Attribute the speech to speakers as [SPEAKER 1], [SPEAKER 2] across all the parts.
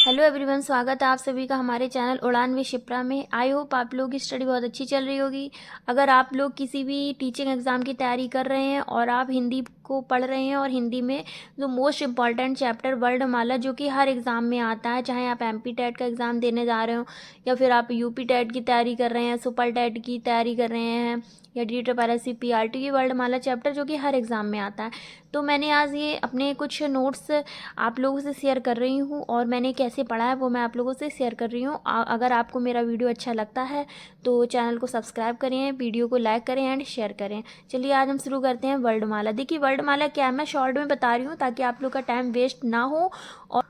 [SPEAKER 1] Hello everyone, स्वागत है आप सभी का हमारे चैनल उड़ान विद शिप्रा में। आई होप आप लोगों की स्टडी बहुत अच्छी चल रही होगी। अगर आप लोग किसी भी टीचिंग एग्ज़ाम की तैयारी कर रहे हैं और आप हिंदी को पढ़ रहे हैं और हिंदी में जो मोस्ट इम्पॉर्टेंट चैप्टर वर्णमाला जो कि हर एग्ज़ाम में आता है, चाहे आप एमपी टेट का एग्ज़ाम देने जा रहे हो या फिर आप यूपी टेट की तैयारी कर रहे हैं, सुपर टेट की तैयारी कर रहे हैं या DTPRSC PRT, ये वर्णमाला चैप्टर जो कि हर एग्ज़ाम में आता है। तो मैंने आज ये अपने कुछ नोट्स आप लोगों से शेयर कर रही हूँ और मैंने कैसे पढ़ा है वो मैं आप लोगों से शेयर कर रही हूँ। अगर आपको मेरा वीडियो अच्छा लगता है तो चैनल को सब्सक्राइब करें, वीडियो को लाइक करें एंड शेयर करें। चलिए आज हम शुरू करते हैं वर्णमाला। देखिए वर्णमाला क्या है, मैं शॉर्ट में बता रही हूँ ताकि आप लोग का टाइम वेस्ट ना हो। और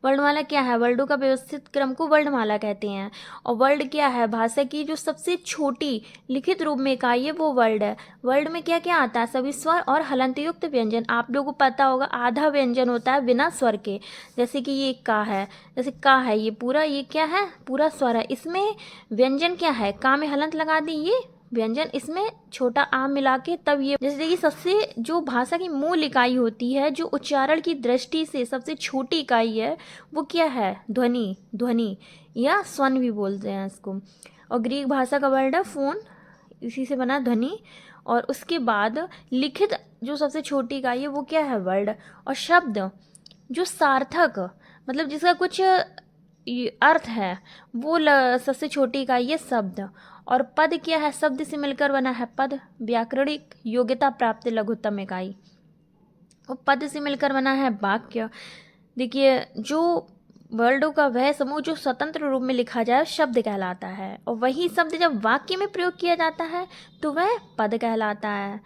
[SPEAKER 1] वर्णमाला क्या है? वर्डों का व्यवस्थित क्रम को वर्णमाला कहते हैं। और वर्ड क्या है? भाषा की जो सबसे छोटी लिखित रूप में इकाई है वो वर्ड है। वर्ड में क्या क्या आता है? सभी स्वर और हलंत युक्त व्यंजन। आप लोगों को पता होगा आधा व्यंजन होता है बिना स्वर के, जैसे कि ये का है, जैसे का है ये पूरा, ये क्या है? पूरा स्वर है। इसमें व्यंजन क्या है? का में हलंत लगा दी, ये व्यंजन, इसमें छोटा आ मिला के तब ये, जैसे कि सबसे जो भाषा की मूल इकाई होती है, जो उच्चारण की दृष्टि से सबसे छोटी इकाई है, वो क्या है? ध्वनि। ध्वनि या स्वन भी बोलते हैं इसको। और ग्रीक भाषा का वर्ड है फोन, इसी से बना ध्वनि। और उसके बाद लिखित जो सबसे छोटी इकाई है वो क्या है? वर्ड। और शब्द जो सार्थक, मतलब जिसका कुछ अर्थ है, वो सबसे छोटी इकाई है शब्द। और पद क्या है? शब्द से मिलकर बना है पद, व्याकरणिक योग्यता प्राप्त लघुत्तम इकाई। और पद से मिलकर बना है वाक्य। देखिए जो वर्डों का वह समूह जो स्वतंत्र रूप में लिखा जाए शब्द कहलाता है, और वही शब्द जब वाक्य में प्रयोग किया जाता है तो वह पद कहलाता है।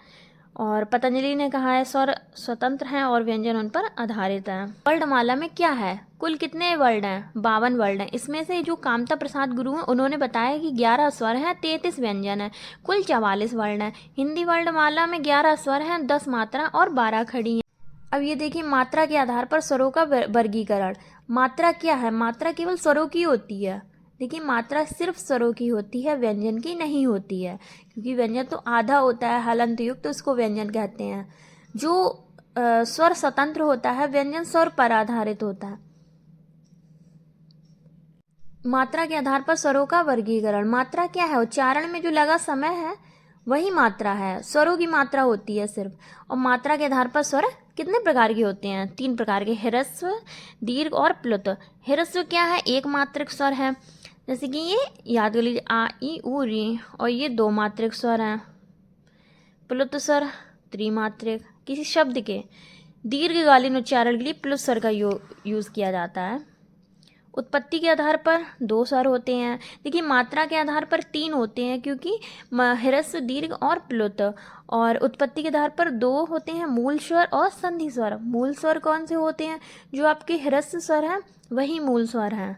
[SPEAKER 1] और पतंजलि ने कहा है स्वर स्वतंत्र हैं और व्यंजन उन पर आधारित है। वर्णमाला में क्या है? कुल कितने वर्ड हैं? 52 वर्ड हैं। इसमें से जो कामता प्रसाद गुरु हैं उन्होंने बताया कि 11 स्वर हैं, 33 व्यंजन हैं, कुल 44 वर्ण हैं। हिंदी वर्णमाला में 11 स्वर हैं, 10 मात्रा और 12 खड़ी हैं। अब ये देखिए मात्रा के आधार पर स्वरों का वर्गीकरण। मात्रा क्या है? मात्रा केवल स्वरों की होती है। देखिए मात्रा सिर्फ स्वरों की होती है, व्यंजन की नहीं होती है, क्योंकि व्यंजन तो आधा होता है हलंत युक्त, तो उसको व्यंजन कहते हैं। जो स्वर स्वतंत्र होता है, व्यंजन स्वर पर आधारित होता है। मात्रा के आधार पर स्वरों का वर्गीकरण। मात्रा क्या है? उच्चारण में जो लगा समय है वही मात्रा है। स्वरों की मात्रा होती है सिर्फ। और मात्रा के आधार पर स्वर कितने प्रकार के होते हैं? 3 प्रकार के, ह्रस्व, दीर्घ और प्लुत। ह्रस्व क्या है? एक मात्रिक स्वर है, जैसे कि ये याद कर लीजिए आ ई उ री। और ये 2 मात्रिक स्वर हैं। प्लुत स्वर त्रिमात्रिक। किसी शब्द के दीर्घकालीन उच्चारण के लिए प्लुत स्वर का यूज़ किया जाता है। उत्पत्ति के आधार पर 2 स्वर होते हैं। देखिए मात्रा के आधार पर 3 होते हैं, क्योंकि ह्रस्व, दीर्घ और प्लुत। और उत्पत्ति के आधार पर 2 होते हैं, मूल स्वर और संधि स्वर। मूल स्वर कौन से होते हैं? जो आपके ह्रस्व स्वर हैं वही मूल स्वर हैं।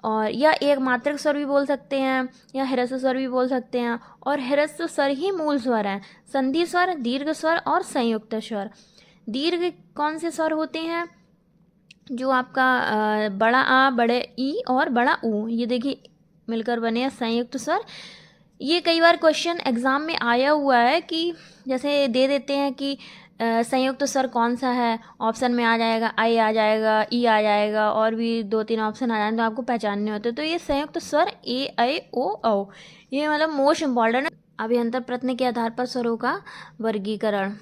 [SPEAKER 1] और या एक मात्रिक स्वर भी बोल सकते हैं या ह्रस्व स्वर भी बोल सकते हैं, और ह्रस्व स्वर ही मूल स्वर हैं। संधि स्वर, दीर्घ स्वर और संयुक्त स्वर। दीर्घ कौन से स्वर होते हैं? जो आपका बड़ा आ, बड़े ई और बड़ा ऊ, ये देखिए मिलकर बने हैं संयुक्त स्वर। ये कई बार क्वेश्चन एग्ज़ाम में आया हुआ है कि जैसे दे देते हैं कि संयुक्त स्वर कौन सा है, ऑप्शन में आ जाएगा आई आ जाएगा, ई आ जाएगा, और भी 2-3 ऑप्शन आ जाएंगे तो आपको पहचानने होते। तो ये संयुक्त स्वर ए ऐ ओ औ, ये मतलब मोस्ट इम्पॉर्टेंट है। अभियंतर प्रश्न के आधार पर स्वरों का वर्गीकरण।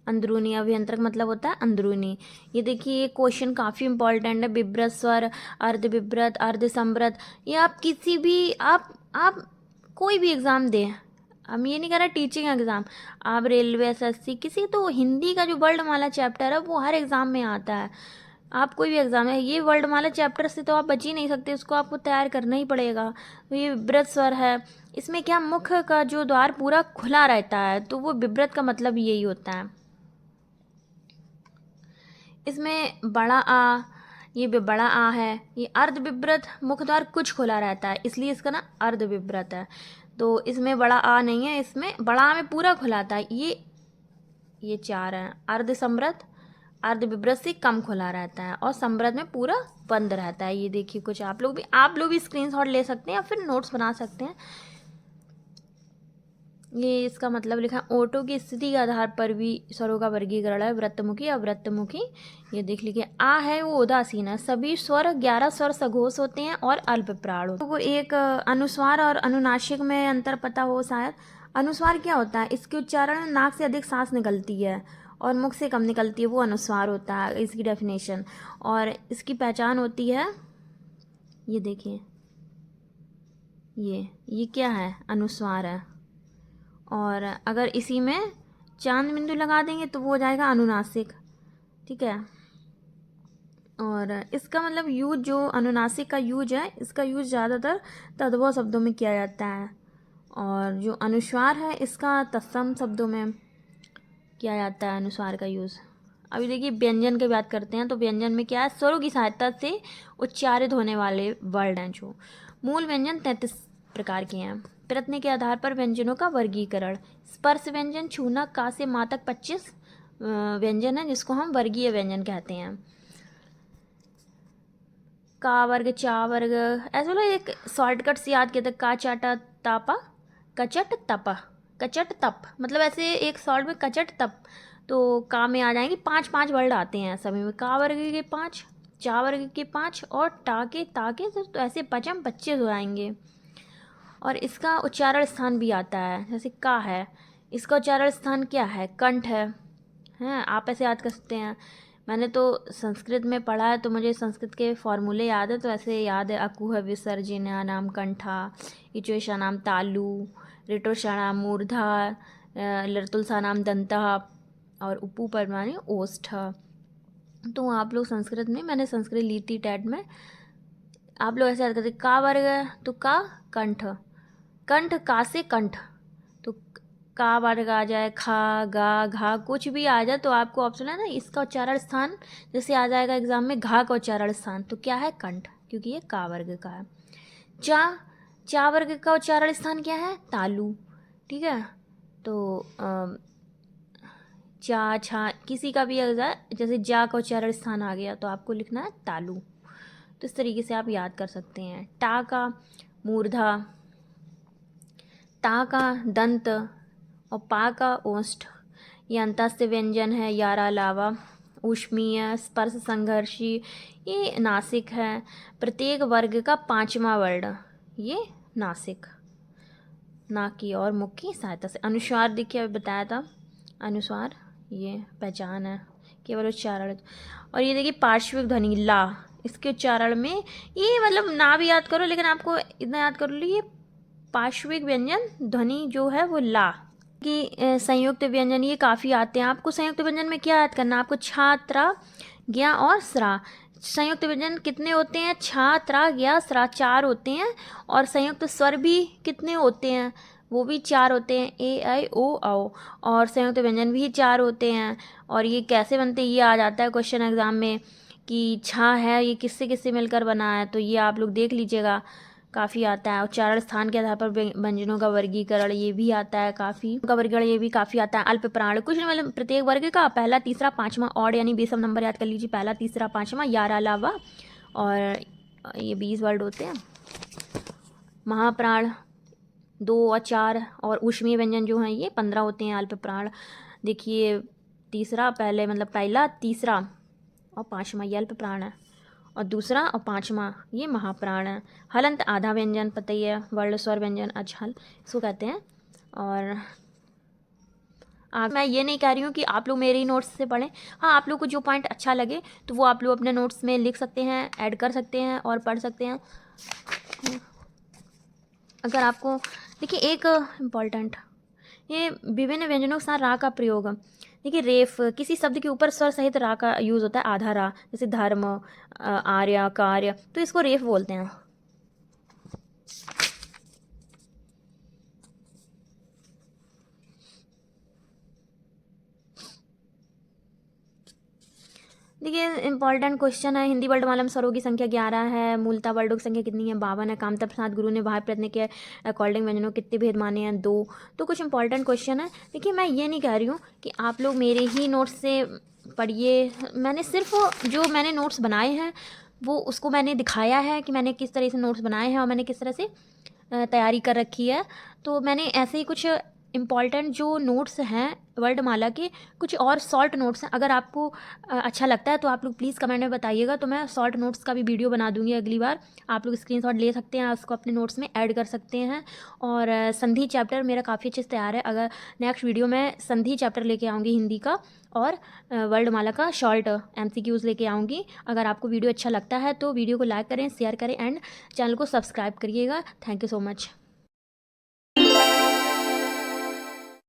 [SPEAKER 1] अंदरूनी, अभियंत्रक मतलब होता है अंदरूनी। ये देखिए ये क्वेश्चन काफ़ी इंपॉर्टेंट है। विब्रत स्वर, अर्ध विब्रत, अर्ध संवृत। ये आप किसी भी आप कोई भी एग्ज़ाम दें, हम ये नहीं कह रहे टीचिंग एग्ज़ाम, आप रेलवे, SSC, किसी, तो हिंदी का जो वर्णमाला चैप्टर है वो हर एग्ज़ाम में आता है। आप कोई भी एग्ज़ाम है, ये वर्णमाला चैप्टर से तो आप बच ही नहीं सकते, उसको आपको तैयार करना ही पड़ेगा। तो ये विब्रत स्वर है, इसमें क्या मुख का जो द्वार पूरा खुला रहता है, तो वो विब्रत का मतलब यही होता है। इसमें बड़ा आ, ये भी बड़ा आ है। ये अर्ध विब्रत, मुख द्वार कुछ खुला रहता है, इसलिए इसका ना अर्ध विब्रत है। तो इसमें बड़ा आ नहीं है, इसमें बड़ा आ में पूरा खुला था। ये 4 हैं। अर्ध समृत, अर्ध विब्रत से कम खुला रहता है, और समृत में पूरा बंद रहता है। ये देखिए कुछ आप लोग भी स्क्रीनशॉट ले सकते हैं या फिर नोट्स बना सकते हैं। ये इसका मतलब लिखा है, ओटो की स्थिति के आधार पर भी स्वरों का वर्गीकरण है, वृत्तमुखी, अवृत्तमुखी। ये देख लीजिए, आ है वो उदासीन है। सभी स्वर 11 स्वर सघोष होते हैं और अल्प प्राण होते हैं। तो एक अनुस्वार और अनुनासिक में अंतर पता हो शायद। अनुस्वार क्या होता है? इसके उच्चारण में नाक से अधिक सांस निकलती है और मुख से कम निकलती है, वो अनुस्वार होता है, इसकी डेफिनेशन। और इसकी पहचान होती है, ये देखिए, ये क्या है? अनुस्वार है। और अगर इसी में चांद बिंदु लगा देंगे तो वो हो जाएगा अनुनासिक, ठीक है। और इसका मतलब यूज, जो अनुनासिक का यूज है, इसका यूज ज़्यादातर तद्भव शब्दों में किया जाता है। और जो अनुस्वार है, इसका तत्सम शब्दों में किया जाता है अनुस्वार का यूज़। अभी देखिए व्यंजन की बात करते हैं, तो व्यंजन में क्या है? स्वरों की सहायता से उच्चारित होने वाले वर्ड हैं। जो मूल व्यंजन 33 प्रकार के हैं। प्रयत्न के आधार पर व्यंजनों का वर्गीकरण। स्पर्श व्यंजन, छूना, का से माँ तक 25 व्यंजन है, जिसको हम वर्गीय व्यंजन कहते हैं। का वर्ग, चा वर्ग, ऐसे बोलो, एक शॉर्टकट से याद किया था, का चाटा तापा, कचट तपा, कचट तप, मतलब ऐसे एक शॉर्ट में कचट तप। तो का में आ जाएंगे 5 वर्ड आते हैं सभी में। का वर्ग के 5, चा वर्ग के 5 और टा के, ता के, तो ऐसे 25 हो आएंगे। और इसका उच्चारण स्थान भी आता है, जैसे का है, इसका उच्चारण स्थान क्या है? कंठ है। हैं, आप ऐसे याद कर सकते हैं। मैंने तो संस्कृत में पढ़ा है, तो मुझे संस्कृत के फॉर्मूले याद है, तो ऐसे याद है, अकुह विसर्जन्या नाम कंठा, इचोषा नाम तालु, ऋटोषा नाम मूर्धा, लर्तुलसा नाम दंतः और उपू परमानी ओष्ठ। तो आप लोग संस्कृत में, मैंने संस्कृत ली थी टेट में, आप लोग ऐसे याद करते, का वर्ग है तो का कंठ, कंठ का से कंठ, तो का वर्ग आ जाए, खा, गा, घा, कुछ भी आ जाए तो आपको ऑप्शन है ना, इसका उच्चारण स्थान जैसे आ जाएगा एग्जाम में, घा का उच्चारण स्थान तो क्या है? कंठ, क्योंकि ये का वर्ग का है। चा वर्ग का उच्चारण स्थान क्या है? तालु, ठीक है। तो चा, छा, किसी का भी अगर जैसे जा का उच्चारण स्थान आ गया तो आपको लिखना है तालु। तो इस तरीके से आप याद कर सकते हैं। टा का मूर्धा, ता का दंत और पा का ओष्ठ। ये अंतस्थ व्यंजन है, यारा लावा, ऊष्मीय, स्पर्श संघर्षी, ये नासिक है। प्रत्येक वर्ग का 5वां वर्ड, ये नासिक, नाक की और मुख की सहायता से। अनुस्वार देखिए, अभी बताया था, अनुस्वार ये पहचान है, केवल उच्चारण। और ये देखिए पार्श्विक ध्वनि ला, इसके उच्चारण में ये मतलब ना भी याद करो, लेकिन आपको इतना याद कर लो, ये पार्श्विक व्यंजन ध्वनि जो है वो ला की। संयुक्त व्यंजन ये काफ़ी आते हैं आपको। संयुक्त व्यंजन में क्या याद करना है आपको? छात्रा, ज्ञा और स्रा। संयुक्त व्यंजन कितने होते हैं? छा, त्रा, ज्ञा, स्रा, 4 होते हैं। और संयुक्त स्वर भी कितने होते हैं? वो भी 4 होते हैं, ए, आई, ओ, औ। और संयुक्त व्यंजन भी 4 होते हैं। और ये कैसे बनते हैं, ये आ जाता है क्वेश्चन एग्जाम में कि छा है, ये किससे किससे मिलकर बना है, तो ये आप लोग देख लीजिएगा, काफ़ी आता है। उच्चारण स्थान के आधार पर व्यंजनों का वर्गीकरण, ये भी आता है काफ़ी, का वर्गीकरण ये भी काफ़ी आता है। अल्प प्राण, कुछ नहीं, मतलब प्रत्येक वर्ग का पहला, तीसरा, 5वां, ऑड यानी बेसम नंबर याद कर लीजिए, पहला, तीसरा, 5वां, यारा लावा, और ये 20 वर्ड होते हैं। महाप्राण 2 और 4, और ऊष्मीय व्यंजन जो हैं ये 15 होते हैं। अल्प प्राण देखिए, तीसरा, पहले मतलब पहला, तीसरा और 5वां ये अल्प प्राण है, और दूसरा और 5वां ये महाप्राण है। हलंत आधा व्यंजन पता ही है, वर्ण स्वर व्यंजन अचहल इसको कहते हैं। और मैं ये नहीं कह रही हूँ कि आप लोग मेरे ही नोट्स से पढ़ें। हाँ, आप लोग को जो पॉइंट अच्छा लगे तो वो आप लोग अपने नोट्स में लिख सकते हैं, ऐड कर सकते हैं और पढ़ सकते हैं। अगर आपको देखिए, एक इम्पॉर्टेंट, ये विभिन्न व्यंजनों के साथ रा का प्रयोग। देखिए, रेफ, किसी शब्द के ऊपर स्वर सहित रा का यूज़ होता है, आधा रा, जैसे धर्म, आर्य, कार्य, तो इसको रेफ बोलते हैं। देखिए, इंपॉर्टेंट क्वेश्चन है। हिंदी वर्डमाला में स्वरों की संख्या 11 है, मूलतः वर्डों की संख्या कितनी है? 52 है। कामता प्रसाद गुरु ने बाह्य प्रयत्न के अकॉर्डिंग व्यंजनों कितने भेद माने हैं? 2। तो कुछ इंपॉर्टेंट क्वेश्चन है। देखिए, मैं ये नहीं कह रही हूँ कि आप लोग मेरे ही नोट्स से पढ़िए, मैंने सिर्फ जो मैंने नोट्स बनाए हैं वो उसको मैंने दिखाया है कि मैंने किस तरह से नोट्स बनाए हैं और मैंने किस तरह से तैयारी कर रखी है। तो मैंने ऐसे ही कुछ इम्पॉर्टेंट जो नोट्स हैं वर्णमाला के, कुछ और शॉर्ट नोट्स हैं। अगर आपको अच्छा लगता है तो आप लोग प्लीज़ कमेंट में बताइएगा, तो मैं शॉर्ट नोट्स का भी वीडियो बना दूंगी अगली बार। आप लोग स्क्रीनशॉट ले सकते हैं, उसको अपने नोट्स में ऐड कर सकते हैं। और संधि चैप्टर मेरा काफ़ी अच्छे से तैयार है। अगर नेक्स्ट वीडियो में संधि चैप्टर लेके आऊँगी हिंदी का, और वर्णमाला का शॉर्ट MCQs लेके आऊँगी। अगर आपको वीडियो अच्छा लगता है तो वीडियो को लाइक करें, शेयर करें एंड चैनल को सब्सक्राइब करिएगा। Thank you so much.